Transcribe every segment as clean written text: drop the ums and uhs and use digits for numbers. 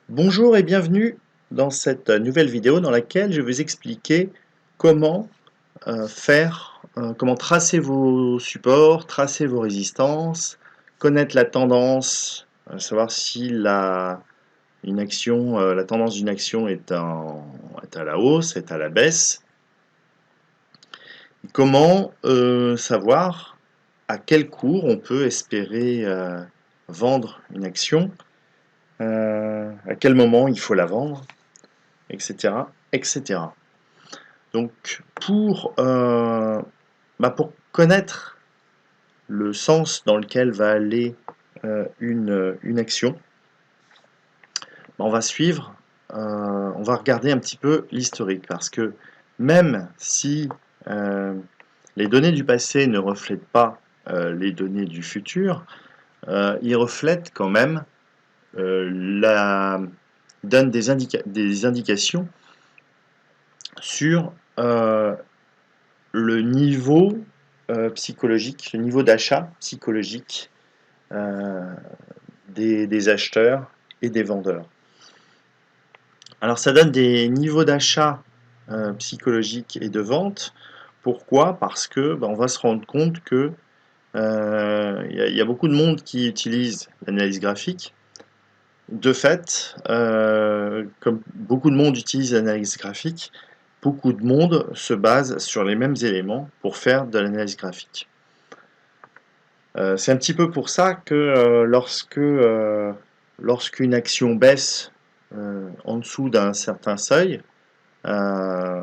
Bonjour et bienvenue dans cette nouvelle vidéo dans laquelle je vais vous expliquer comment comment tracer vos supports, tracer vos résistances, connaître la tendance, savoir si la tendance d'une action est à la hausse, est à la baisse. Comment savoir à quel cours on peut espérer vendre une action, à quel moment il faut la vendre, etc., etc. Donc, pour connaître le sens dans lequel va aller une action, on va suivre, on va regarder un petit peu l'historique, parce que même si euh, les données du passé ne reflètent pas les données du futur, ils reflètent quand même, la, donnent des indications sur le niveau psychologique, le niveau d'achat psychologique euh, des acheteurs et des vendeurs. Alors ça donne des niveaux d'achat psychologiques et de vente. Pourquoi? Parce que on va se rendre compte que y a beaucoup de monde qui utilise l'analyse graphique. De fait, comme beaucoup de monde utilise l'analyse graphique, beaucoup de monde se base sur les mêmes éléments pour faire de l'analyse graphique. C'est un petit peu pour ça que lorsqu'une action baisse en dessous d'un certain seuil, euh,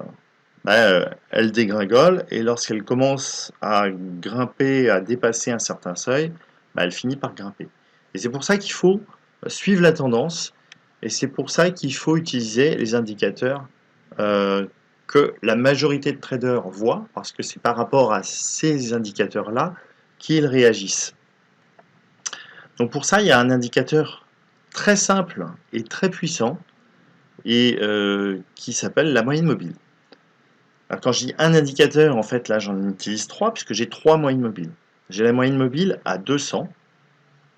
elle dégringole, et lorsqu'elle commence à grimper, à dépasser un certain seuil, elle finit par grimper. Et c'est pour ça qu'il faut suivre la tendance, et c'est pour ça qu'il faut utiliser les indicateurs euh, que la majorité de traders voient, parce que c'est par rapport à ces indicateurs-là qu'ils réagissent. Donc pour ça, il y a un indicateur très simple et très puissant, et qui s'appelle la moyenne mobile. Alors quand je dis un indicateur, en fait là j'en utilise trois, puisque j'ai trois moyennes mobiles. J'ai la moyenne mobile à 200.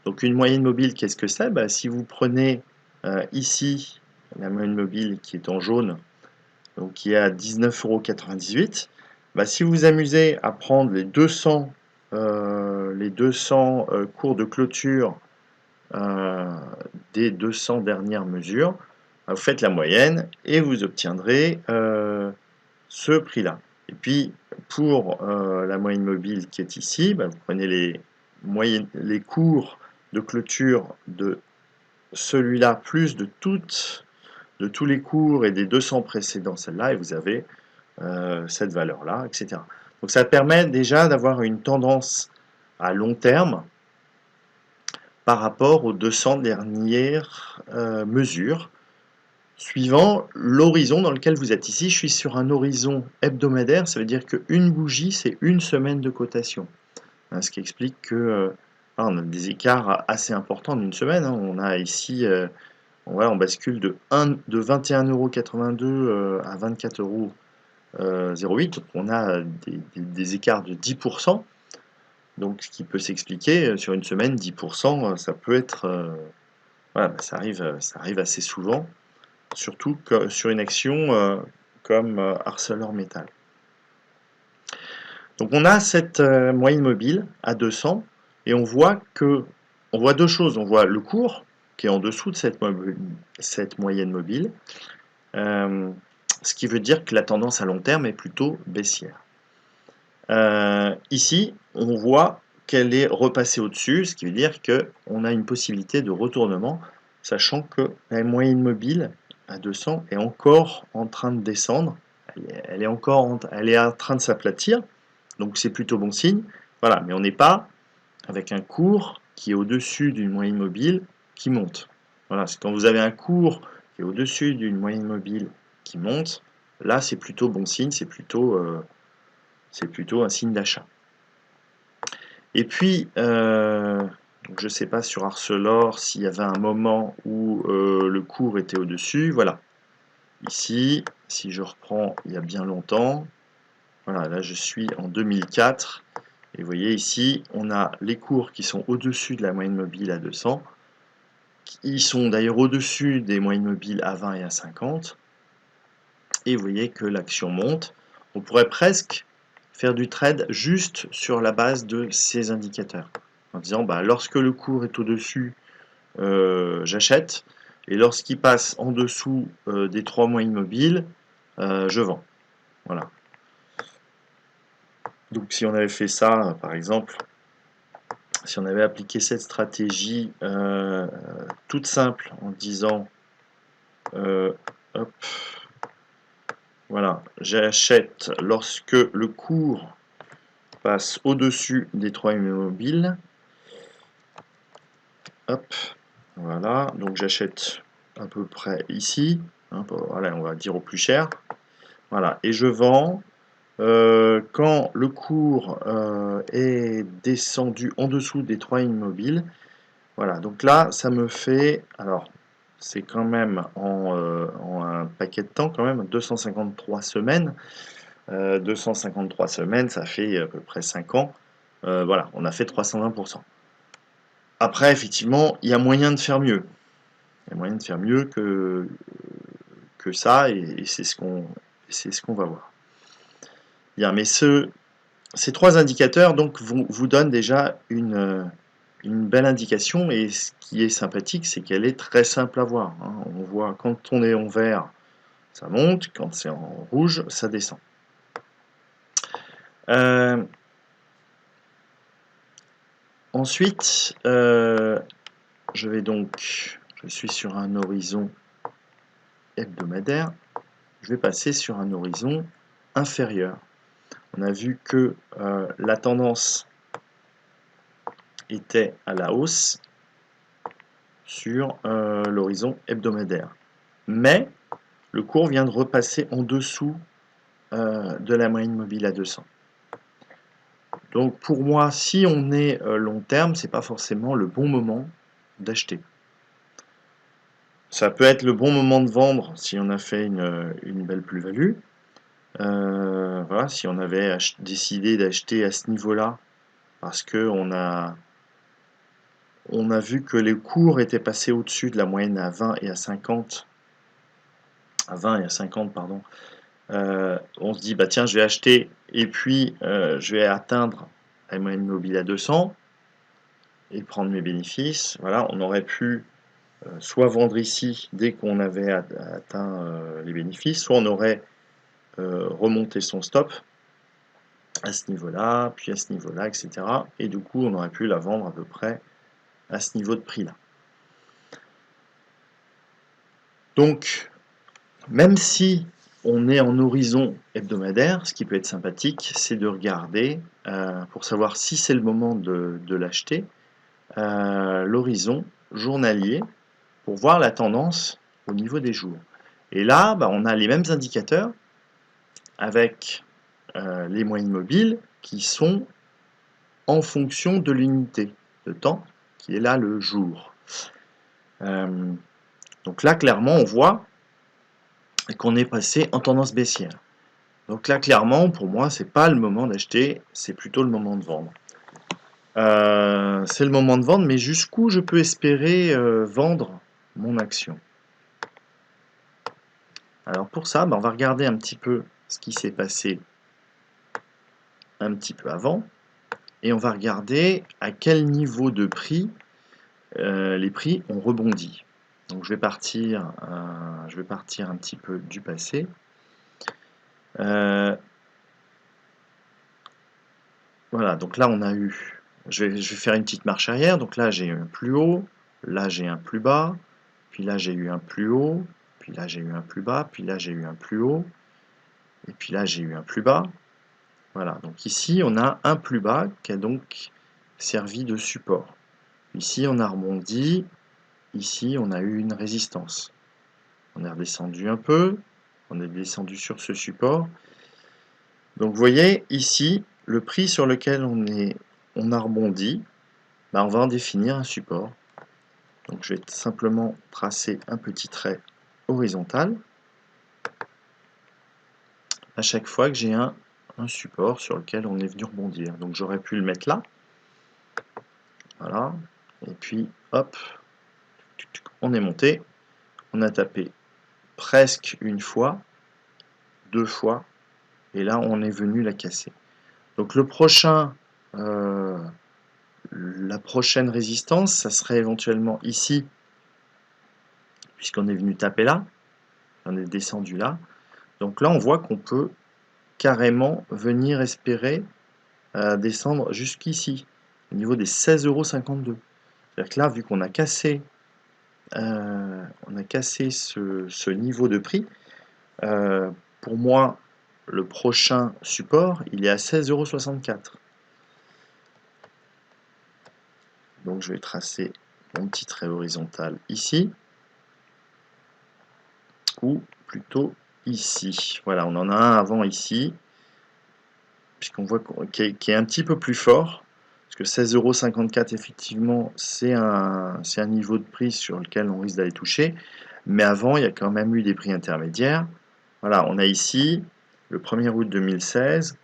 Donc une moyenne mobile, qu'est-ce que c'est? Si vous prenez ici la moyenne mobile qui est en jaune, donc qui est à 19,98 €, si vous vous amusez à prendre les 200 cours de clôture euh, des 200 dernières mesures, vous faites la moyenne et vous obtiendrez ce prix-là. Et puis, pour la moyenne mobile qui est ici, vous prenez les cours de clôture de celui-là, plus de tous les cours et des 200 précédents, celle-là, et vous avez cette valeur-là, etc. Donc ça permet déjà d'avoir une tendance à long terme par rapport aux 200 dernières mesures, suivant l'horizon dans lequel vous êtes. Ici, je suis sur un horizon hebdomadaire, ça veut dire qu'une bougie, c'est une semaine de cotation. Ce qui explique que on a des écarts assez importants d'une semaine. On a ici, on bascule de 21,82 € à 24,08 €. Donc on a des écarts de 10%. Donc ce qui peut s'expliquer sur une semaine, 10%, ça peut être... voilà, ça arrive assez souvent, surtout sur une action comme ArcelorMittal. Donc on a cette moyenne mobile à 200, et on voit deux choses. On voit le cours qui est en dessous de cette moyenne mobile, euh, ce qui veut dire que la tendance à long terme est plutôt baissière. Ici, on voit qu'elle est repassée au-dessus, ce qui veut dire qu'on a une possibilité de retournement, sachant que la moyenne mobile à 200 est encore en train de descendre, elle est en train de s'aplatir, donc c'est plutôt bon signe. Voilà, mais on n'est pas avec un cours qui est au-dessus d'une moyenne mobile qui monte. Voilà, c'est quand vous avez un cours qui est au-dessus d'une moyenne mobile qui monte, là c'est plutôt bon signe, c'est plutôt un signe d'achat. Et puis, je ne sais pas sur Arcelor s'il y avait un moment où le cours était au-dessus. Voilà. Ici, si je reprends il y a bien longtemps, voilà, là je suis en 2004. Et vous voyez ici, on a les cours qui sont au-dessus de la moyenne mobile à 200, Ils sont d'ailleurs au-dessus des moyennes mobiles à 20 et à 50. Et vous voyez que l'action monte. On pourrait presque faire du trade juste sur la base de ces indicateurs. En disant, bah, lorsque le cours est au-dessus, j'achète. Et lorsqu'il passe en dessous des 3 moyennes mobiles, je vends. Voilà. Donc si on avait fait ça, par exemple, si on avait appliqué cette stratégie toute simple en disant hop, voilà, j'achète lorsque le cours passe au-dessus des 3 mobiles. Hop, voilà, donc j'achète à peu près ici, hein, voilà, on va dire au plus cher. Voilà, et je vends quand le cours est descendu en dessous des 3 immobiles. Voilà, donc là, ça me fait, alors, c'est quand même en un paquet de temps, quand même, 253 semaines. 253 semaines, ça fait à peu près 5 ans. Voilà, on a fait 320%. Après, effectivement, il y a moyen de faire mieux. Il y a moyen de faire mieux que ça, et c'est ce qu'on va voir. Bien, mais ces 3 indicateurs donc vous donnent déjà une belle indication, et ce qui est sympathique, c'est qu'elle est très simple à voir, hein. On voit quand on est en vert, ça monte, quand c'est en rouge, ça descend. Ensuite, je suis sur un horizon hebdomadaire, je vais passer sur un horizon inférieur. On a vu que la tendance était à la hausse sur l'horizon hebdomadaire. Mais le cours vient de repasser en dessous de la moyenne mobile à 200. Donc pour moi, si on est long terme, c'est pas forcément le bon moment d'acheter. Ça peut être le bon moment de vendre si on a fait une belle plus-value. Voilà, si on avait décidé d'acheter à ce niveau-là, parce qu'on a vu que les cours étaient passés au-dessus de la moyenne à 20 et à 50, pardon. On se dit, bah tiens, je vais acheter, et puis je vais atteindre la moyenne mobile à 200 et prendre mes bénéfices. Voilà, on aurait pu soit vendre ici dès qu'on avait atteint les bénéfices, soit on aurait remonté son stop à ce niveau-là, puis à ce niveau-là, etc. Et du coup, on aurait pu la vendre à peu près à ce niveau de prix-là. Donc, même si on est en horizon hebdomadaire, ce qui peut être sympathique, c'est de regarder, pour savoir si c'est le moment de l'acheter, l'horizon journalier pour voir la tendance au niveau des jours. Et là, bah, on a les mêmes indicateurs avec les moyennes mobiles qui sont en fonction de l'unité de temps, qui est là le jour. Donc là, clairement, on voit qu'on est passé en tendance baissière. Donc là, clairement, pour moi, c'est pas le moment d'acheter, c'est plutôt le moment de vendre. C'est le moment de vendre, mais jusqu'où je peux espérer vendre mon action? Alors pour ça, bah, on va regarder un petit peu ce qui s'est passé un petit peu avant, et on va regarder à quel niveau de prix les prix ont rebondi. Donc je vais partir un petit peu du passé. Voilà, donc là on a eu, je vais faire une petite marche arrière, donc là j'ai eu un plus haut, là j'ai un plus bas, puis là j'ai eu un plus haut, puis là j'ai eu un plus bas, puis là j'ai eu un plus haut, et puis là j'ai eu un plus bas. Voilà, donc ici on a un plus bas qui a donc servi de support. Ici on a rebondi, ici on a eu une résistance. On est redescendu un peu, on est descendu sur ce support. Donc vous voyez ici, le prix sur lequel on a rebondi, bah, on va en définir un support. Donc je vais simplement tracer un petit trait horizontal à chaque fois que j'ai un support sur lequel on est venu rebondir. Donc j'aurais pu le mettre là, voilà, et puis hop, on est monté, on a tapé presque une fois, 2 fois, et là on est venu la casser. Donc la prochaine résistance, ça serait éventuellement ici, puisqu'on est venu taper là, on est descendu là. Donc là on voit qu'on peut carrément venir espérer descendre jusqu'ici, au niveau des 16,52 €. C'est-à-dire que là, vu qu'on a cassé, ce niveau de prix, pour moi, le prochain support, il est à 16,64 €. Donc je vais tracer mon petit trait horizontal ici, ou plutôt ici. Voilà, on en a un avant ici, puisqu'on voit qui est un petit peu plus fort, parce que 16,54 €, effectivement, c'est un niveau de prix sur lequel on risque d'aller toucher, mais avant, il y a quand même eu des prix intermédiaires. Voilà, on a ici, le 1er août 2016,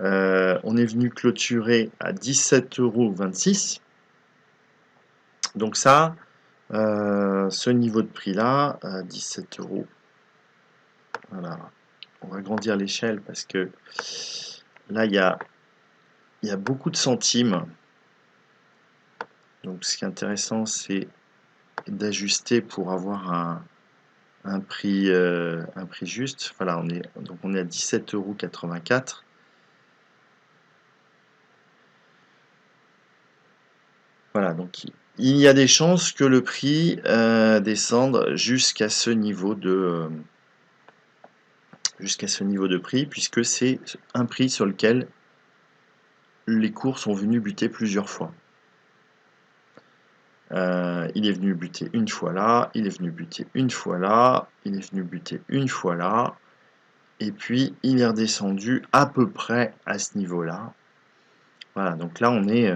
on est venu clôturer à 17,26 €. Donc ça, ce niveau de prix-là, 17 €, voilà, on va agrandir l'échelle parce que là, il y a beaucoup de centimes. Donc ce qui est intéressant, c'est d'ajuster pour avoir un prix juste. Voilà, on est à 17,84 €. Voilà, donc il y a des chances que le prix descende jusqu'à ce niveau de prix, puisque c'est un prix sur lequel les cours sont venus buter plusieurs fois. Il est venu buter une fois là, il est venu buter une fois là, il est venu buter une fois là, et puis il est redescendu à peu près à ce niveau-là. Voilà, donc là on est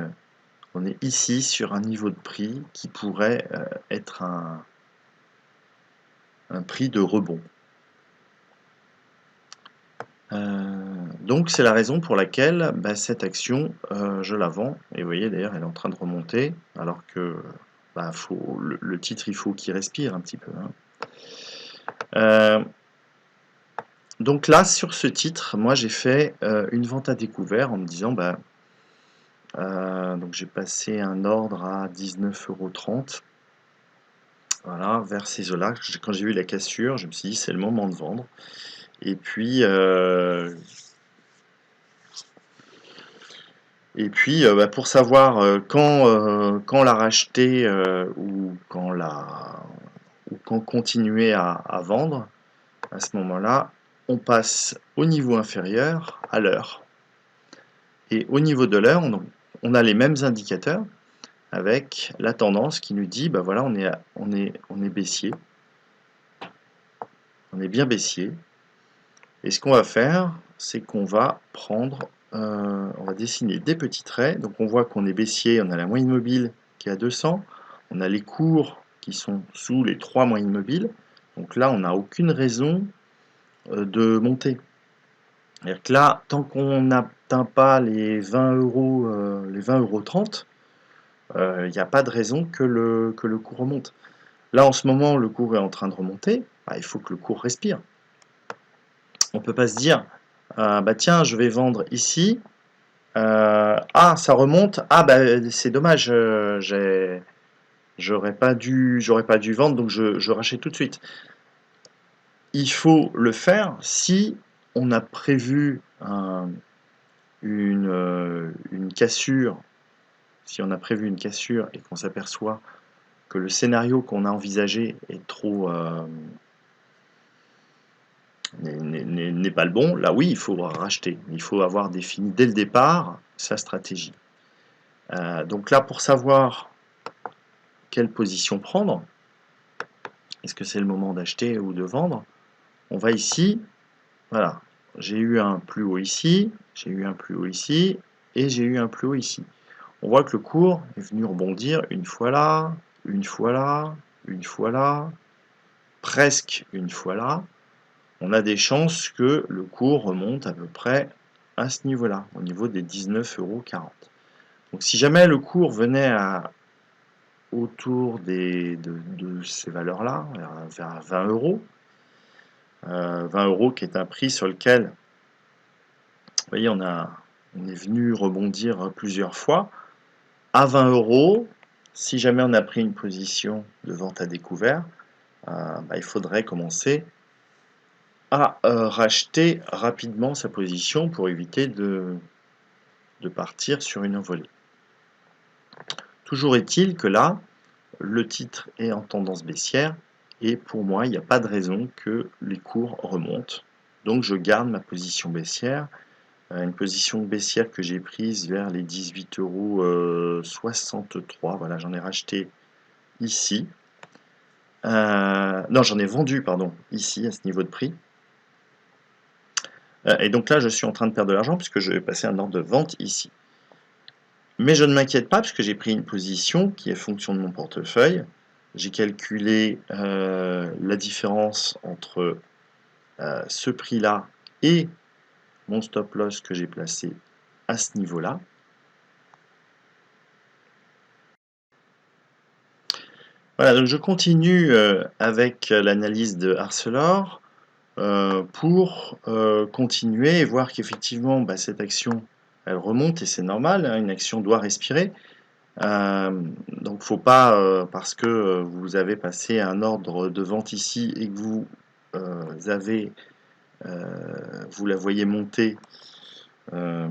ici sur un niveau de prix qui pourrait être un prix de rebond. Donc c'est la raison pour laquelle cette action, je la vends. Et vous voyez d'ailleurs, elle est en train de remonter, alors que le titre, il faut qu'il respire un petit peu, hein. Donc là, sur ce titre, moi j'ai fait une vente à découvert en me disant, donc j'ai passé un ordre à 19,30 €. Voilà, vers ces eaux-là. Quand j'ai vu la cassure, je me suis dit, c'est le moment de vendre. Et puis, pour savoir quand la racheter ou quand continuer à vendre, à ce moment-là, on passe au niveau inférieur, à l'heure. Et au niveau de l'heure, on a les mêmes indicateurs avec la tendance qui nous dit, voilà, on est baissier, on est bien baissier. Et ce qu'on va faire, c'est qu'on va on va dessiner des petits traits. Donc on voit qu'on est baissier, on a la moyenne mobile qui est à 200, on a les cours qui sont sous les 3 moyennes mobiles. Donc là, on n'a aucune raison de monter. C'est-à-dire que là, tant qu'on n'atteint pas les 20 €, les 20,30 €, il n'y a pas de raison que le cours remonte. Là, en ce moment, le cours est en train de remonter. Il faut que le cours respire. On ne peut pas se dire, tiens, je vais vendre ici. Ça remonte. C'est dommage. J'aurais pas dû vendre, donc je rachète tout de suite. Il faut le faire si on a prévu une cassure. Si on a prévu une cassure et qu'on s'aperçoit que le scénario qu'on a envisagé est trop n'est pas le bon, là oui, il faut racheter. Il faut avoir défini dès le départ sa stratégie. Donc là, pour savoir quelle position prendre, est-ce que c'est le moment d'acheter ou de vendre, on va ici, voilà, j'ai eu un plus haut ici, j'ai eu un plus haut ici, et j'ai eu un plus haut ici. On voit que le cours est venu rebondir une fois là, une fois là, une fois là, presque une fois là. On a des chances que le cours remonte à peu près à ce niveau-là, au niveau des 19,40 €. Donc si jamais le cours venait autour de ces valeurs-là, vers 20 euros. 20 euros qui est un prix sur lequel, vous voyez, on est venu rebondir plusieurs fois. À 20 euros, si jamais on a pris une position de vente à découvert, il faudrait commencer à racheter rapidement sa position pour éviter de partir sur une envolée. Toujours est-il que là, le titre est en tendance baissière et pour moi, il n'y a pas de raison que les cours remontent. Donc je garde ma position baissière, une position baissière que j'ai prise vers les 18,63 €. Voilà, j'en ai racheté ici. Non, j'en ai vendu, pardon, ici, à ce niveau de prix. Et donc là, je suis en train de perdre de l'argent puisque je vais passer un ordre de vente ici. Mais je ne m'inquiète pas puisque j'ai pris une position qui est fonction de mon portefeuille. J'ai calculé la différence entre ce prix-là et mon stop loss que j'ai placé à ce niveau-là. Voilà, donc je continue avec l'analyse de Arcelor pour continuer et voir qu'effectivement cette action elle remonte et c'est normal, hein, une action doit respirer. Donc faut pas, parce que vous avez passé un ordre de vente ici et que vous avez, vous la voyez monter, on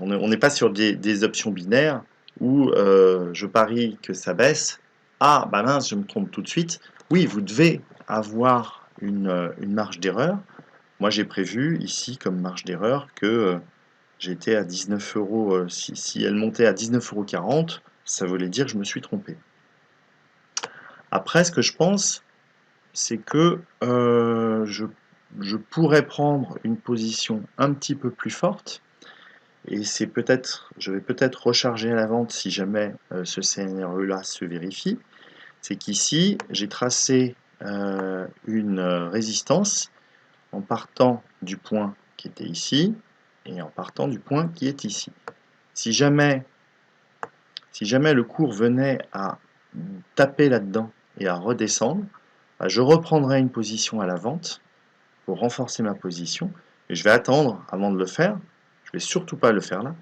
n'est pas sur des options binaires où je parie que ça baisse. Ah, bah mince, je me trompe tout de suite. Oui, vous devez avoir une marge d'erreur. Moi, j'ai prévu ici comme marge d'erreur que j'étais à 19 euros. Si elle montait à 19,40 €, ça voulait dire que je me suis trompé. Après, ce que je pense, c'est que je pourrais prendre une position un petit peu plus forte. Et c'est peut-être, je vais peut-être recharger à la vente si jamais ce scénario-là se vérifie. C'est qu'ici, j'ai tracé une résistance en partant du point qui était ici et en partant du point qui est ici. Si jamais le cours venait à taper là-dedans et à redescendre, je reprendrai une position à la vente pour renforcer ma position. Et je vais attendre avant de le faire. Je ne vais surtout pas le faire là.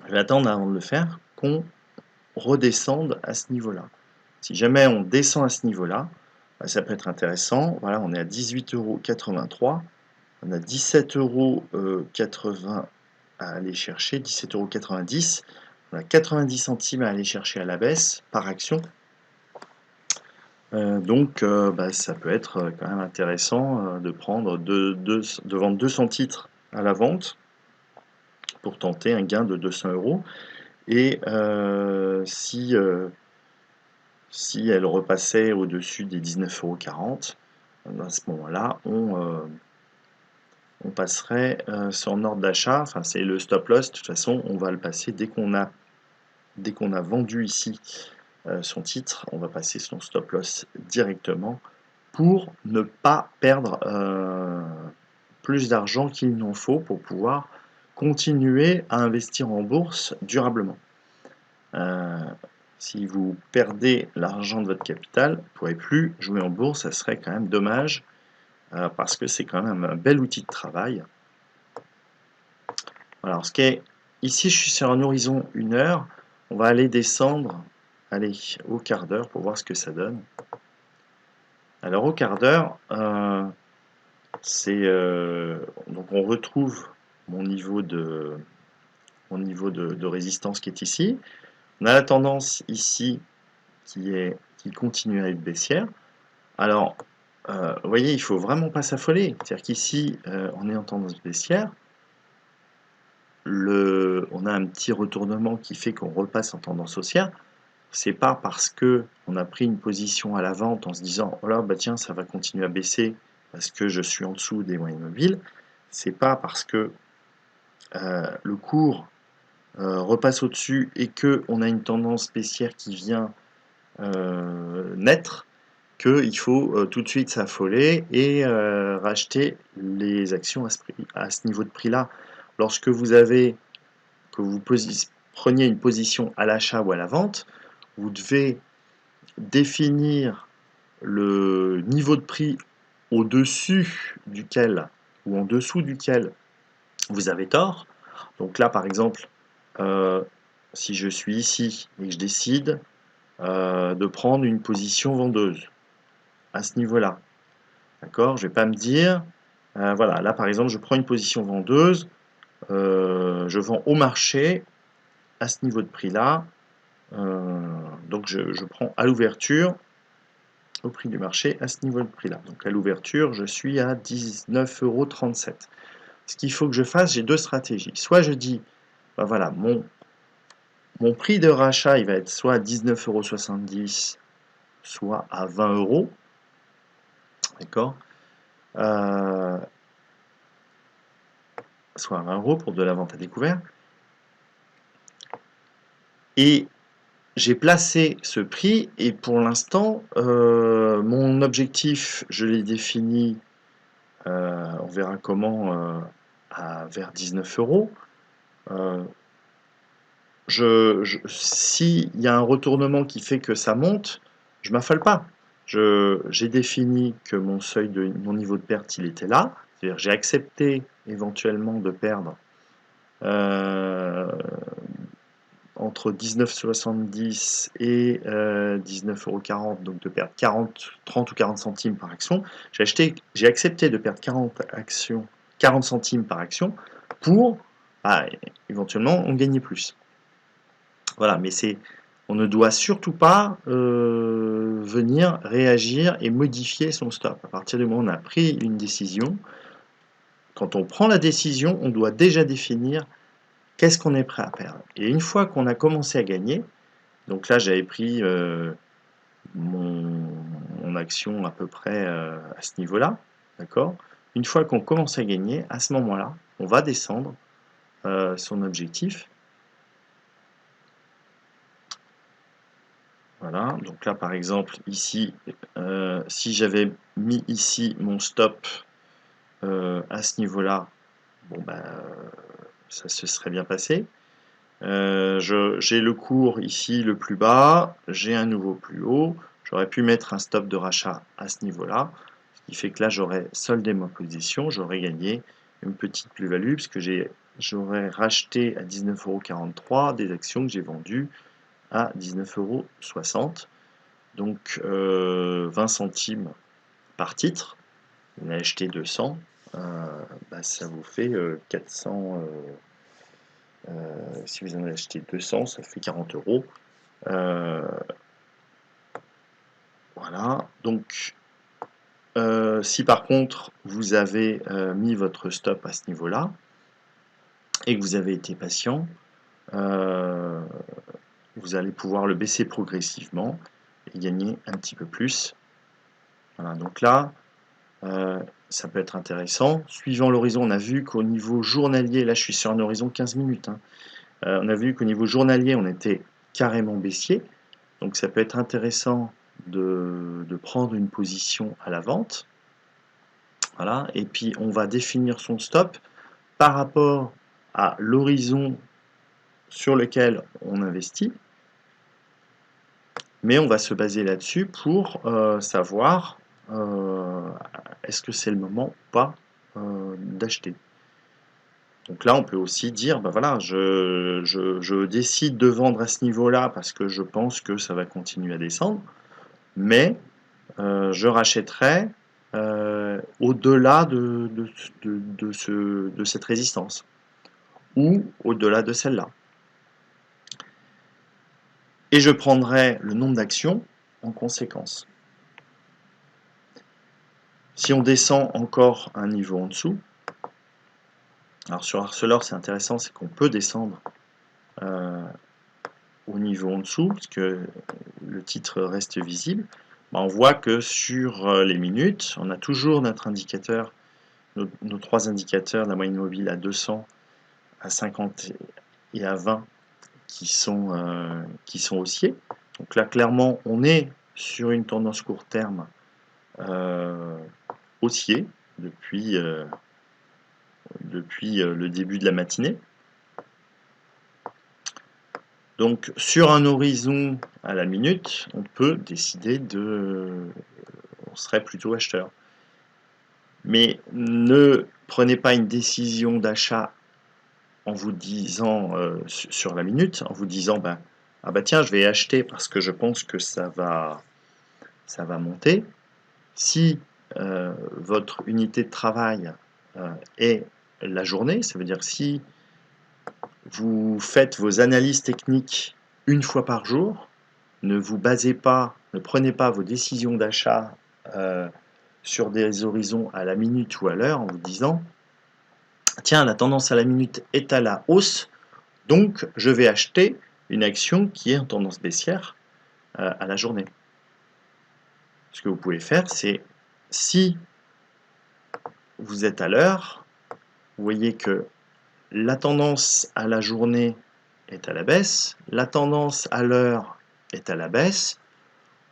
Je vais attendre avant de le faire qu'on redescende à ce niveau-là. Si jamais on descend à ce niveau-là, ça peut être intéressant. Voilà, on est à 18,83 €. On a 17,80 € à aller chercher, 17,90 €. On a 90 centimes à aller chercher à la baisse par action. Donc ça peut être quand même intéressant de prendre de vendre 200 titres à la vente pour tenter un gain de 200 €. Et si elle repassait au-dessus des 19,40 €, à ce moment-là, on passerait son ordre d'achat, enfin c'est le stop loss, de toute façon on va le passer dès qu'on a vendu ici son titre, on va passer son stop loss directement pour ne pas perdre plus d'argent qu'il n'en faut pour pouvoir continuer à investir en bourse durablement. Si vous perdez l'argent de votre capital, vous ne pourrez plus jouer en bourse, ça serait quand même dommage parce que c'est quand même un bel outil de travail. Alors, ici, je suis sur un horizon 1 heure. On va aller descendre, allez, au quart d'heure pour voir ce que ça donne. Alors, au quart d'heure, donc on retrouve mon niveau de résistance qui est ici. On a la tendance ici qui continue à être baissière. Alors, vous voyez, il ne faut vraiment pas s'affoler. C'est-à-dire qu'ici, on est en tendance baissière. On a un petit retournement qui fait qu'on repasse en tendance haussière. C'est pas parce que on a pris une position à la vente en se disant oh là, bah tiens, ça va continuer à baisser parce que je suis en dessous des moyennes mobiles. C'est pas parce que le cours repasse au-dessus et que on a une tendance baissière qui vient naître qu'il faut tout de suite s'affoler et racheter les actions à ce niveau de prix-là. Lorsque vous preniez une position à l'achat ou à la vente, vous devez définir le niveau de prix au-dessus duquel ou en dessous duquel vous avez tort. Donc là, par exemple, si je suis ici et que je décide de prendre une position vendeuse à ce niveau-là, d'accord? Je ne vais pas me dire, voilà, là par exemple, je prends une position vendeuse, je vends au marché à ce niveau de prix-là, donc je prends à l'ouverture au prix du marché à ce niveau de prix-là. Donc à l'ouverture, je suis à 19,37 €. Ce qu'il faut que je fasse, j'ai deux stratégies. Soit je dis, ben voilà, mon prix de rachat, il va être soit à 19,70 €, soit à 20 €, d'accord, soit à 20 € pour de la vente à découvert. Et j'ai placé ce prix et pour l'instant, mon objectif, je l'ai défini, on verra comment, vers 19 €. S'il y a un retournement qui fait que ça monte, je m'affole pas. J'ai défini que mon seuil de mon niveau de perte, il était là. C'est-à-dire j'ai accepté éventuellement de perdre entre 19,70 et 19,40 €, donc de perdre 30 ou 40 centimes par action. J'ai accepté de perdre 40 centimes par action pour éventuellement en gagner plus. Voilà, mais on ne doit surtout pas venir réagir et modifier son stop. À partir du moment où on a pris une décision, quand on prend la décision, on doit déjà définir qu'est-ce qu'on est prêt à perdre. Et une fois qu'on a commencé à gagner, donc là j'avais pris mon action à peu près à ce niveau-là, d'accord? Une fois qu'on commence à gagner, à ce moment-là, on va descendre son objectif. Voilà, donc là par exemple ici, si j'avais mis ici mon stop à ce niveau-là, bon ben ça se serait bien passé. J'ai le cours ici le plus bas, j'ai un nouveau plus haut, j'aurais pu mettre un stop de rachat à ce niveau-là, ce qui fait que là j'aurais soldé ma position, j'aurais gagné une petite plus-value puisque j'aurais racheté à 19,43 € des actions que j'ai vendues à 19,60 €. Donc 20 centimes par titre, vous en avez acheté 200, ça vous fait 400, si vous en avez acheté 200, ça fait 40 €. Voilà, donc si par contre vous avez mis votre stop à ce niveau-là et que vous avez été patient, vous allez pouvoir le baisser progressivement et gagner un petit peu plus. Voilà, donc là, ça peut être intéressant. Suivant l'horizon, on a vu qu'au niveau journalier, là je suis sur un horizon 15 minutes, hein, on a vu qu'au niveau journalier, on était carrément baissier. Donc ça peut être intéressant de prendre une position à la vente. Voilà, et puis on va définir son stop par rapport à l'horizon sur lequel on investit. Mais on va se baser là-dessus pour savoir est-ce que c'est le moment ou pas d'acheter. Donc là, on peut aussi dire, ben voilà, je décide de vendre à ce niveau-là parce que je pense que ça va continuer à descendre, mais je rachèterai au-delà de cette résistance ou au-delà de celle-là. Et je prendrai le nombre d'actions en conséquence. Si on descend encore un niveau en dessous, alors sur Arcelor c'est intéressant, c'est qu'on peut descendre au niveau en dessous, parce que le titre reste visible. On voit que sur les minutes, on a toujours notre indicateur, nos trois indicateurs de la moyenne mobile à 200, à 50 et à 20 qui sont haussiers. Donc là, clairement, on est sur une tendance court terme haussier depuis le début de la matinée. Donc sur un horizon à la minute, on peut décider on serait plutôt acheteur. Mais ne prenez pas une décision d'achat en vous disant sur la minute, en vous disant ah bah tiens, je vais acheter parce que je pense que ça va monter. Si votre unité de travail est la journée, ça veut dire si vous faites vos analyses techniques une fois par jour, ne prenez pas vos décisions d'achat sur des horizons à la minute ou à l'heure en vous disant tiens, la tendance à la minute est à la hausse, donc je vais acheter une action qui est en tendance baissière à la journée. Ce que vous pouvez faire, c'est si vous êtes à l'heure, vous voyez que la tendance à la journée est à la baisse, la tendance à l'heure est à la baisse.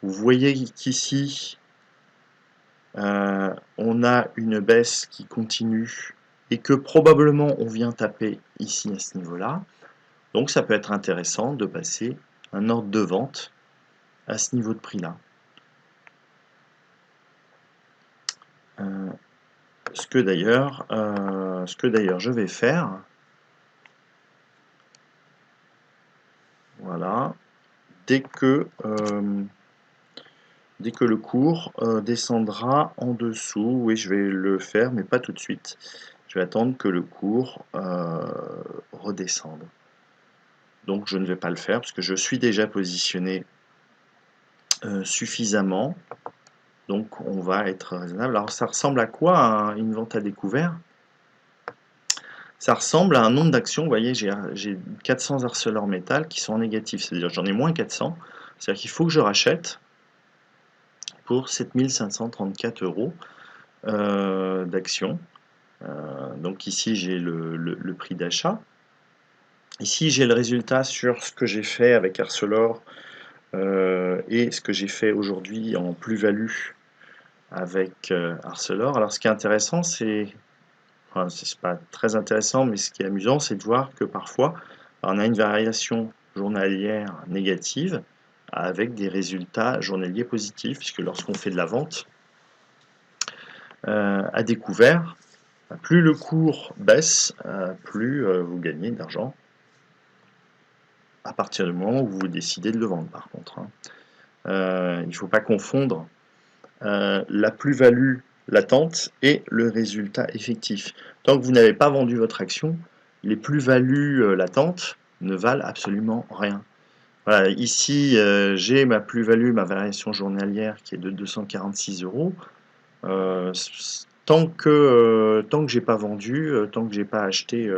Vous voyez qu'ici, on a une baisse qui continue et que probablement on vient taper ici à ce niveau-là. Donc ça peut être intéressant de passer un ordre de vente à ce niveau de prix-là. Ce que d'ailleurs je vais faire. Voilà. Dès que le cours descendra en dessous, oui, je vais le faire, mais pas tout de suite. Je vais attendre que le cours redescende. Donc je ne vais pas le faire parce que je suis déjà positionné suffisamment. Donc on va être raisonnable. Alors ça ressemble à quoi une vente à découvert? Ça ressemble à un nombre d'actions. Vous voyez, j'ai 400 ArcelorMittal qui sont en négatif. C'est-à-dire j'en ai moins 400. C'est-à-dire qu'il faut que je rachète pour 7534 € d'actions. Donc ici j'ai le prix d'achat. Ici j'ai le résultat sur ce que j'ai fait avec Arcelor et ce que j'ai fait aujourd'hui en plus-value avec Arcelor. Alors ce qui est intéressant, c'est pas très intéressant, mais ce qui est amusant, c'est de voir que parfois on a une variation journalière négative avec des résultats journaliers positifs, puisque lorsqu'on fait de la vente à découvert, plus le cours baisse, plus vous gagnez d'argent à partir du moment où vous décidez de le vendre, par contre. Il ne faut pas confondre la plus-value latente et le résultat effectif. Tant que vous n'avez pas vendu votre action, les plus-values latentes ne valent absolument rien. Voilà, ici, j'ai ma plus-value, ma variation journalière qui est de 246 €. Tant que j'ai pas vendu, tant que j'ai pas acheté,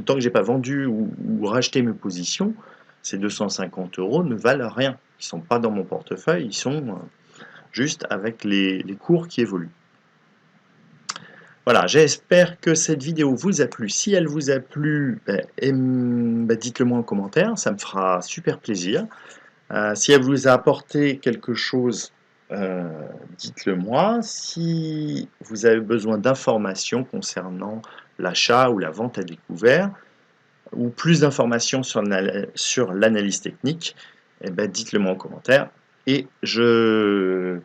tant que j'ai pas vendu ou racheté mes positions, ces 250 € ne valent rien. Ils sont pas dans mon portefeuille, ils sont juste avec les cours qui évoluent. Voilà, j'espère que cette vidéo vous a plu. Si elle vous a plu, dites-le moi en commentaire, ça me fera super plaisir. Si elle vous a apporté quelque chose, dites-le moi. Si vous avez besoin d'informations concernant l'achat ou la vente à découvert, ou plus d'informations sur l'analyse technique, dites-le moi en commentaire et je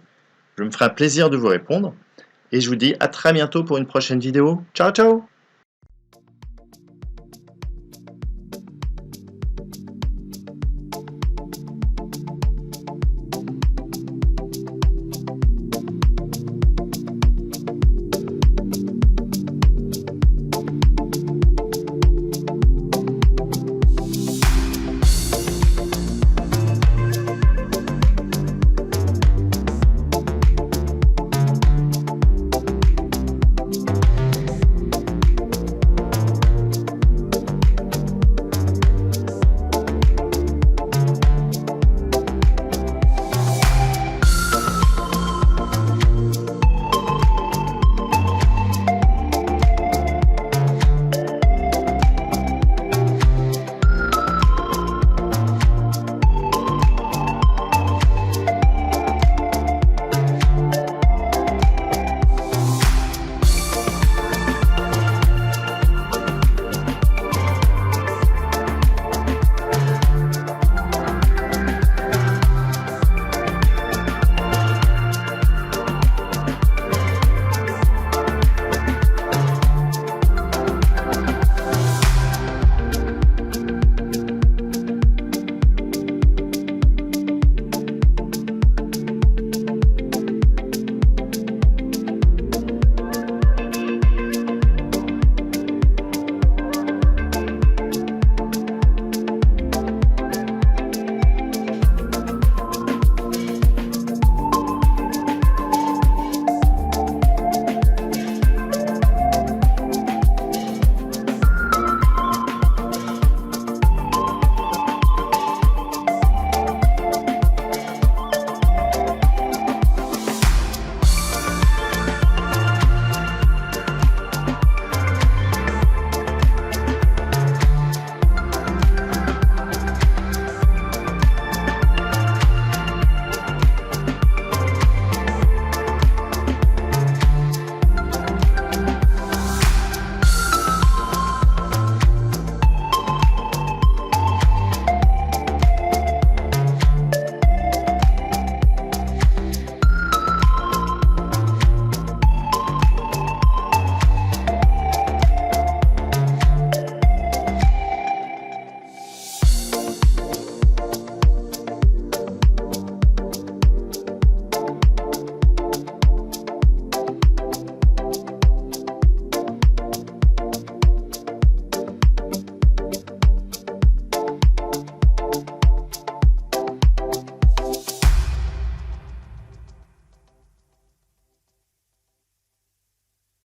me ferai un plaisir de vous répondre. Et je vous dis à très bientôt pour une prochaine vidéo. Ciao, ciao!